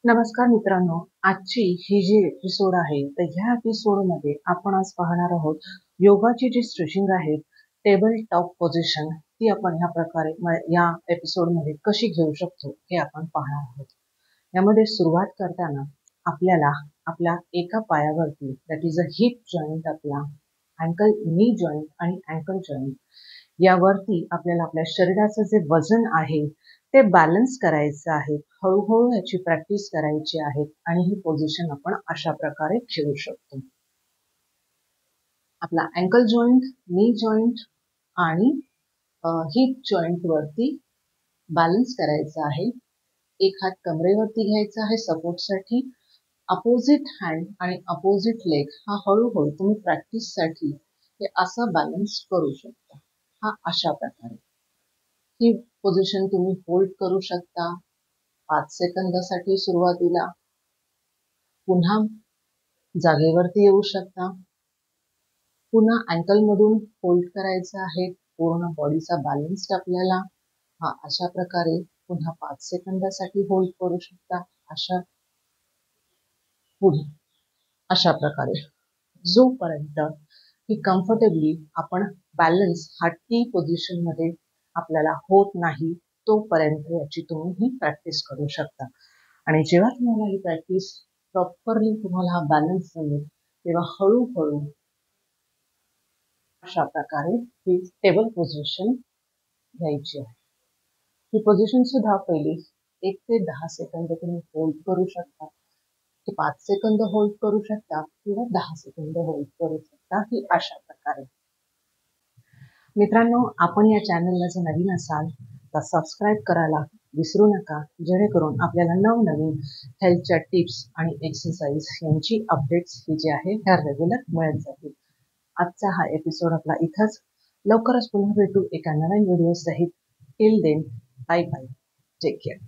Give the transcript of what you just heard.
नमस्कार मित्रांनो, आजची ही जी एपिसोड आहे तर ह्या एपिसोडमध्ये आपण आज पाहणार आहोत योगाची जी स्ट्रेचिंग आहे टेबल टॉप पोझिशन ती आपण ह्या प्रकारे या एपिसोडमध्ये कशी घेऊ शकतो हे आपण पाहणार आहोत. यामध्ये सुरुवात करताना आपल्याला आपल्या एका पायावरती that is a heap joint, आपला अँकल नी जॉईंट आणि अँकल जॉईंट यावरती आपल्याला आपल्या शरीराचं जे वजन आहे ते बॅलन्स करायचं आहे. हळूहळू याची प्रॅक्टिस करायची आहे आणि ही पोझिशन आपण अशा प्रकारे घेऊ शकतो. आपला अँकल जॉईंट, नी जॉईंट आणि हिप जॉईंट वरती बॅलन्स करायचा आहे. एक हात कमरेवरती घ्यायचा आहे सपोर्टसाठी. अपोजिट हँड आणि अपोजिट लेग हा हळूहळू तुम्ही प्रॅक्टिससाठी हे असा बॅलन्स करू शकता. हा अशा प्रकारे ही पोझिशन तुम्ही होल्ड करू शकता 5 सेकंदासाठी सुरुवातीला. पुन्हा जागेवरती येऊ शकता. पुन्हा अँकल मधून होल्ड करायचं आहे. पूर्ण बॉडीचा बॅलन्स आपल्याला हा अशा प्रकारे पुन्हा 5 सेकंदासाठी होल्ड करू शकता. पुन्हा अशा प्रकारे जोपर्यंत ही कम्फर्टेबली आपण बॅलन्स हा टी पोझिशन मध्ये आपल्याला होत नाही तोपर्यंत याची तुम्ही ही प्रॅक्टिस करू शकता. आणि जेव्हा तुम्हाला ही प्रॅक्टिस प्रॉपरली तुम्हाला हा बॅलन्स जमेल तेव्हा हळूहळू अशा प्रकारे ही टेबल पोझिशन घ्यायची आहे. ही पोझिशन सुद्धा पहिली 1 ते 10 सेकंद तुम्ही होल्ड करू शकता. 5 सेकंद होल्ड करू शकता किंवा 10 सेकंद होल्ड करू शकता. ही अशा प्रकारे. मित्रांनो, आपण या चॅनलला जर नवीन असाल तर सबस्क्राईब करायला विसरू नका, जेणेकरून आपल्याला नवनवीन हेल्थच्या टिप्स आणि एक्सरसाइज यांची अपडेट्स ही जी आहे ह्या रेग्युलर मिळत जातील. आजचा हा एपिसोड आपला इथंच. लवकरच पुन्हा भेटू एका नवीन व्हिडिओ सहित. Till then, bye bye, take care.